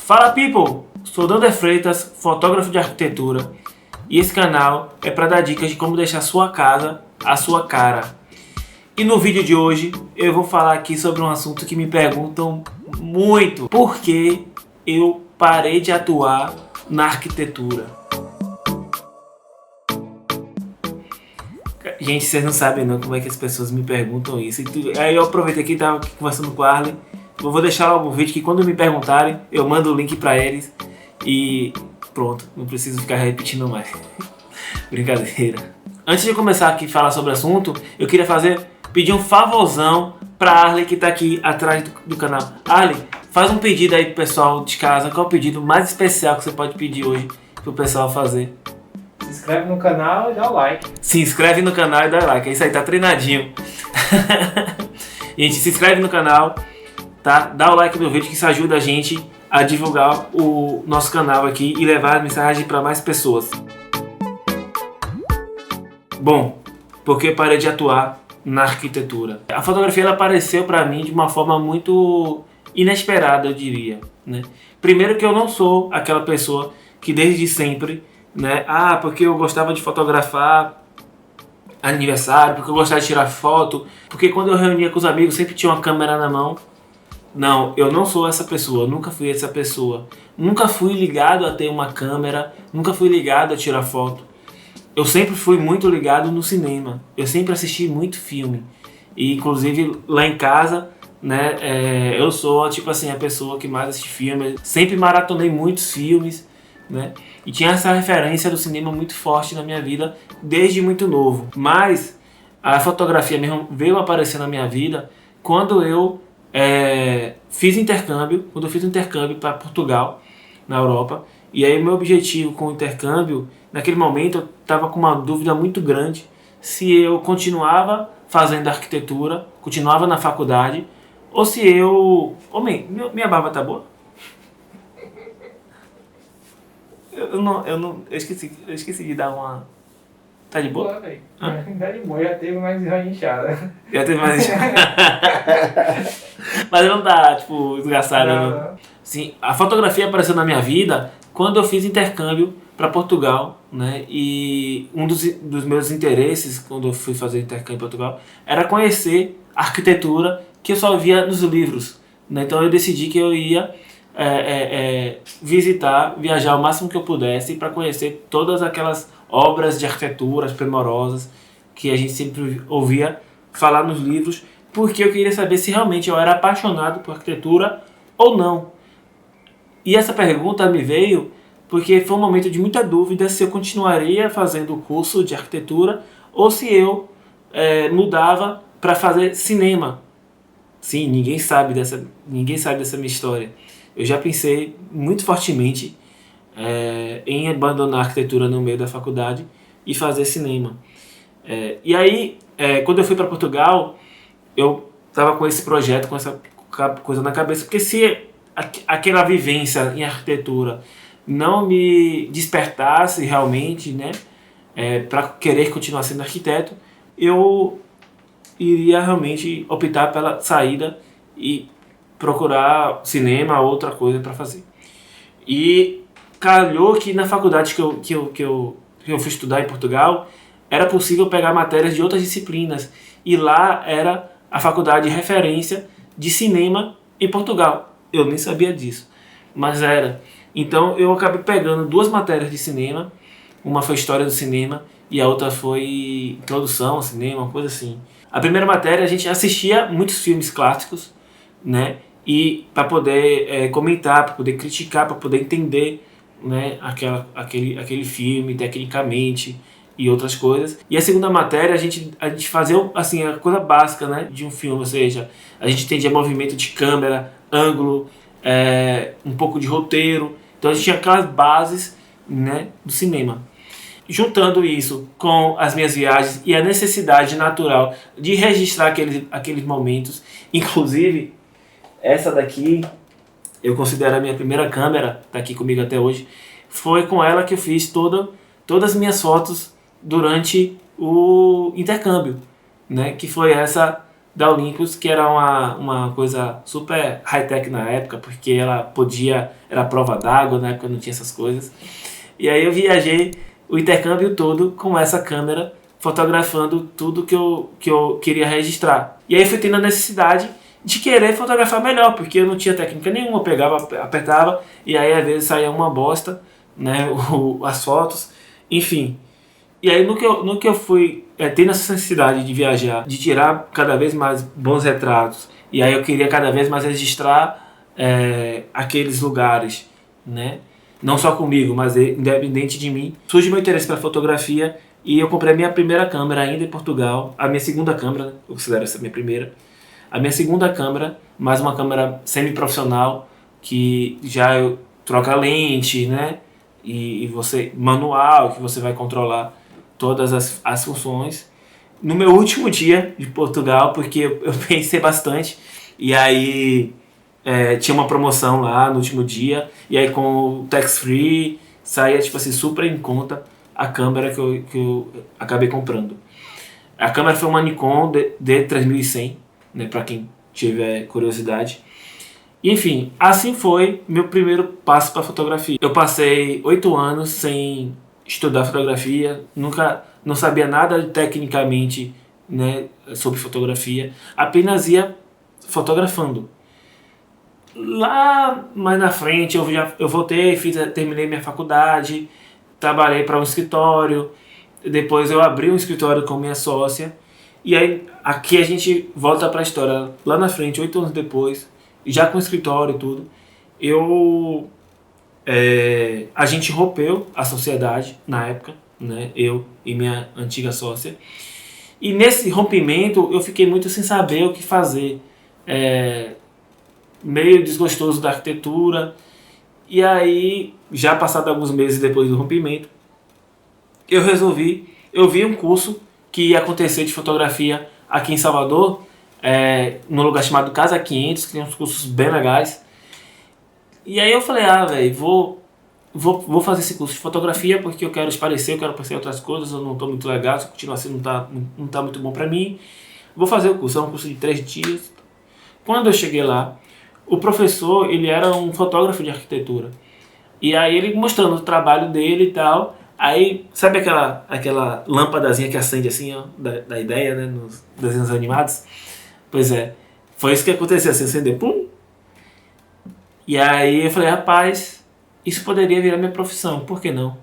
Fala people, sou Dander Freitas, fotógrafo de arquitetura, e esse canal é para dar dicas de como deixar sua casa a sua cara. E no vídeo de hoje eu vou falar aqui sobre um assunto que me perguntam muito: por que eu parei de atuar na arquitetura? Gente, vocês não sabem não como é que as pessoas me perguntam isso. Aí eu aproveitei que estava conversando com a Arlen. Eu vou deixar logo um vídeo que quando me perguntarem, eu mando o link para eles e pronto, não preciso ficar repetindo mais. Brincadeira. Antes de começar aqui a falar sobre o assunto, eu queria pedir um favorzão para a Arlen que está aqui atrás do canal. Arlen, faz um pedido aí pro pessoal de casa. Qual é o pedido mais especial que você pode pedir hoje pro pessoal fazer? Se inscreve no canal e dá o like. Se inscreve no canal e dá like. É isso aí, tá treinadinho. Gente, se inscreve no canal, tá? Dá o like no vídeo que isso ajuda a gente a divulgar o nosso canal aqui e levar a mensagem para mais pessoas. Bom, porque parei de atuar na arquitetura. A fotografia ela apareceu para mim de uma forma muito inesperada, eu diria, né? Primeiro que eu não sou aquela pessoa que desde sempre, né? Porque eu gostava de fotografar aniversário, porque eu gostava de tirar foto, porque quando eu reunia com os amigos sempre tinha uma câmera na mão. Não, eu não sou essa pessoa, nunca fui essa pessoa. Nunca fui ligado a ter uma câmera, nunca fui ligado a tirar foto. Eu sempre fui muito ligado no cinema, eu sempre assisti muito filme. E inclusive lá em casa, né, eu sou tipo assim a pessoa que mais assiste filme. Sempre maratonei muitos filmes, né? E tinha essa referência do cinema muito forte na minha vida desde muito novo. Mas a fotografia mesmo veio aparecer na minha vida quando eu fiz intercâmbio para Portugal, na Europa. E aí meu objetivo com o intercâmbio, naquele momento eu estava com uma dúvida muito grande se eu continuava fazendo arquitetura, continuava na faculdade, ou se eu... minha barba tá boa? Eu esqueci de dar uma... Tá de boa? Velho. Tá de boa, já teve mais inchada. Já teve mais inchada. Mas não tá, tipo, desgraçada, não. Sim, a fotografia apareceu na minha vida quando eu fiz intercâmbio para Portugal, né? E um dos meus interesses quando eu fui fazer intercâmbio em Portugal era conhecer a arquitetura que eu só via nos livros, né? Então eu decidi que eu ia viajar o máximo que eu pudesse para conhecer todas aquelas obras de arquitetura primorosas que a gente sempre ouvia falar nos livros, porque eu queria saber se realmente eu era apaixonado por arquitetura ou não. E essa pergunta me veio porque foi um momento de muita dúvida se eu continuaria fazendo o curso de arquitetura ou se eu mudava para fazer cinema. Sim, ninguém sabe dessa minha história. Eu já pensei muito fortemente em abandonar a arquitetura no meio da faculdade e fazer cinema. E aí, quando eu fui para Portugal, eu estava com esse projeto, com essa coisa na cabeça, porque se aquela vivência em arquitetura não me despertasse realmente, né, para querer continuar sendo arquiteto, eu iria realmente optar pela saída e procurar cinema, outra coisa para fazer. E calhou que na faculdade que eu fui estudar em Portugal, era possível pegar matérias de outras disciplinas. E lá era a faculdade de referência de cinema em Portugal. Eu nem sabia disso, mas era. Então eu acabei pegando duas matérias de cinema. Uma foi História do Cinema e a outra foi Introdução ao Cinema, uma coisa assim. A primeira matéria a gente assistia muitos filmes clássicos, né? E para poder comentar, para poder criticar, para poder entender, né, aquele filme tecnicamente e outras coisas. E a segunda matéria a gente fazia assim, a coisa básica, né, de um filme, ou seja, a gente entendia movimento de câmera, ângulo, um pouco de roteiro. Então a gente tinha aquelas bases, né, do cinema. Juntando isso com as minhas viagens e a necessidade natural de registrar aqueles momentos, inclusive essa daqui eu considero a minha primeira câmera, está aqui comigo até hoje. Foi com ela que eu fiz todas as minhas fotos durante o intercâmbio, né? Que foi essa da Olympus, que era uma coisa super high-tech na época, porque era prova d'água, na época não tinha essas coisas. E aí eu viajei o intercâmbio todo com essa câmera, fotografando tudo que eu queria registrar. E aí fui tendo a necessidade de querer fotografar melhor, porque eu não tinha técnica nenhuma, eu pegava, apertava, e aí às vezes saía uma bosta, né, as fotos, enfim. E aí no que eu fui tendo essa necessidade de viajar, de tirar cada vez mais bons retratos, e aí eu queria cada vez mais registrar aqueles lugares, né, não só comigo, mas independente de mim, surge meu interesse pela fotografia, e eu comprei a minha primeira câmera ainda em Portugal, a minha segunda câmera, eu considero essa minha primeira, a minha segunda câmera, mais uma câmera semi-profissional, que já troca lente, né? E você, manual, que você vai controlar todas as funções. No meu último dia de Portugal, porque eu pensei bastante, e aí tinha uma promoção lá no último dia, e aí com o tax free, saía tipo assim, super em conta a câmera que eu acabei comprando. A câmera foi uma Nikon D3100, né, para quem tiver curiosidade. Enfim, assim foi meu primeiro passo para fotografia. Eu passei 8 anos sem estudar fotografia, não sabia nada tecnicamente, né, sobre fotografia, apenas ia fotografando. Lá mais na frente eu voltei, terminei minha faculdade, trabalhei para um escritório, depois eu abri um escritório com minha sócia. E aí, aqui a gente volta para a história. Lá na frente, 8 anos depois, já com escritório e tudo, a gente rompeu a sociedade na época, né? Eu e minha antiga sócia. E nesse rompimento, eu fiquei muito sem saber o que fazer. Meio desgostoso da arquitetura. E aí, já passado alguns meses depois do rompimento, eu vi um curso que ia acontecer de fotografia aqui em Salvador, num lugar chamado Casa 500, que tem uns cursos bem legais. E aí eu falei, velho, vou fazer esse curso de fotografia porque eu quero esparecer, eu quero aparecer outras coisas, eu não estou muito legal, se continuar assim não tá muito bom para mim. Vou fazer o curso, é um curso de 3 dias. Quando eu cheguei lá, o professor, ele era um fotógrafo de arquitetura. E aí ele mostrando o trabalho dele e tal. Aí, sabe aquela lâmpadazinha que acende assim, ó, da ideia, né, nos desenhos animados? Pois é, foi isso que aconteceu, assim, acender, pum! E aí eu falei, rapaz, isso poderia virar minha profissão, por que não?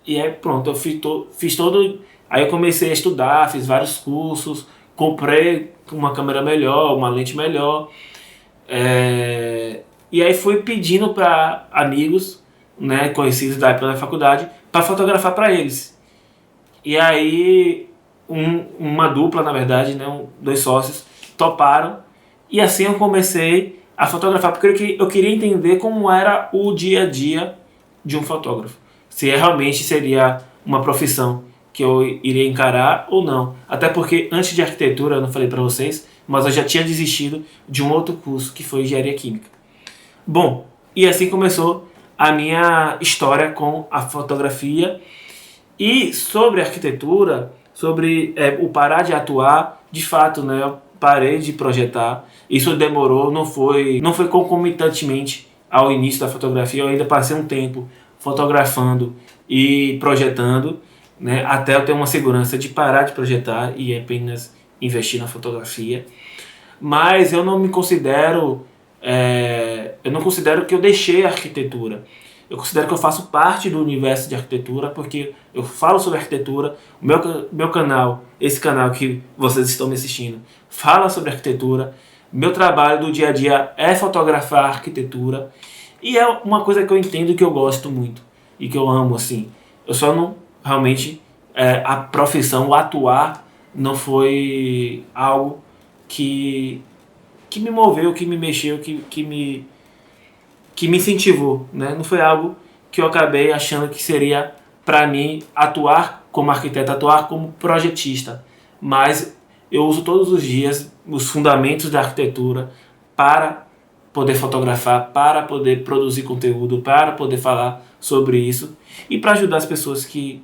E aí pronto, eu fiz todo... Aí eu comecei a estudar, fiz vários cursos, comprei uma câmera melhor, uma lente melhor. E aí fui pedindo para amigos, né, conhecidos da época da faculdade, para fotografar para eles. E aí uma dupla, na verdade, né, 2 sócios, toparam. E assim eu comecei a fotografar, porque eu queria entender como era o dia a dia de um fotógrafo. Se realmente seria uma profissão que eu iria encarar ou não. Até porque antes de arquitetura, eu não falei para vocês, mas eu já tinha desistido de um outro curso, que foi engenharia química. Bom, e assim começou a minha história com a fotografia. E sobre arquitetura, sobre o parar de atuar, de fato, né, eu parei de projetar. Isso demorou, não foi concomitantemente ao início da fotografia. Eu ainda passei um tempo fotografando e projetando, né, até eu ter uma segurança de parar de projetar e apenas investir na fotografia. Mas eu não me considero... eu não considero que eu deixei a arquitetura. Eu considero que eu faço parte do universo de arquitetura, porque eu falo sobre arquitetura. O meu canal, esse canal que vocês estão me assistindo, fala sobre arquitetura. Meu trabalho do dia a dia é fotografar arquitetura. E é uma coisa que eu entendo, que eu gosto muito e que eu amo, assim. Eu só não, realmente, a profissão, o atuar, não foi algo que me moveu, que me mexeu, que me incentivou, né? Não foi algo que eu acabei achando que seria para mim atuar como arquiteto, atuar como projetista. Mas eu uso todos os dias os fundamentos da arquitetura para poder fotografar, para poder produzir conteúdo, para poder falar sobre isso e para ajudar as pessoas que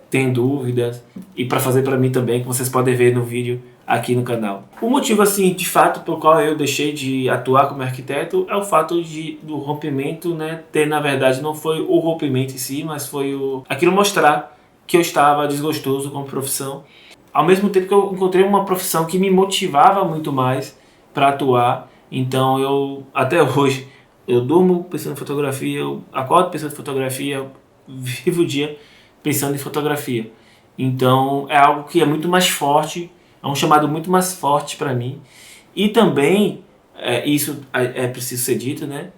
tem dúvidas e para fazer para mim também, que vocês podem ver no vídeo aqui no canal. O motivo, assim, de fato, pelo qual eu deixei de atuar como arquiteto é o fato do rompimento, né? Na verdade, não foi o rompimento em si, mas foi aquilo mostrar que eu estava desgostoso com a profissão. Ao mesmo tempo que eu encontrei uma profissão que me motivava muito mais para atuar. Então, até hoje, eu durmo pensando em fotografia, eu acordo pensando em fotografia, eu vivo o dia pensando em fotografia. Então é algo que é muito mais forte, é um chamado muito mais forte para mim. E também, isso é preciso ser dito, né?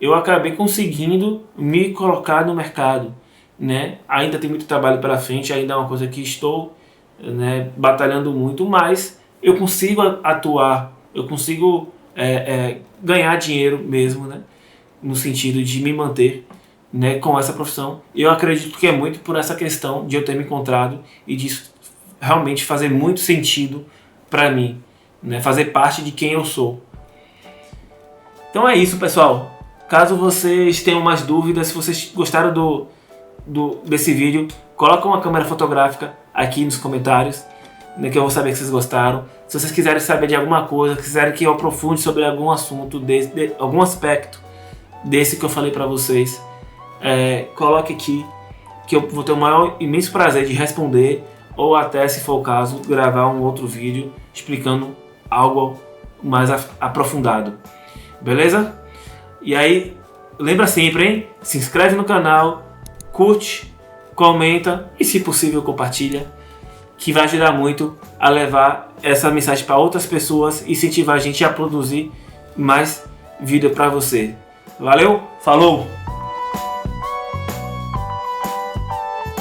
Eu acabei conseguindo me colocar no mercado, né? Ainda tem muito trabalho pela frente, ainda é uma coisa que estou, né, batalhando muito, mas eu consigo atuar, eu consigo ganhar dinheiro mesmo, né? No sentido de me manter, né, com essa profissão. Eu acredito que é muito por essa questão de eu ter me encontrado e de realmente fazer muito sentido para mim, né, fazer parte de quem eu sou. Então é isso, pessoal. Caso vocês tenham mais dúvidas, se vocês gostaram desse vídeo, coloca uma câmera fotográfica aqui nos comentários, né, que eu vou saber que vocês gostaram. Se vocês quiserem saber de alguma coisa, quiserem que eu aprofunde sobre algum assunto, algum aspecto desse que eu falei para vocês, coloque aqui, que eu vou ter o maior imenso prazer de responder, ou até, se for o caso, gravar um outro vídeo explicando algo mais aprofundado. Beleza? E aí, lembra sempre, hein? Se inscreve no canal, curte, comenta e, se possível, compartilha, que vai ajudar muito a levar essa mensagem para outras pessoas e incentivar a gente a produzir mais vídeo para você. Valeu, falou!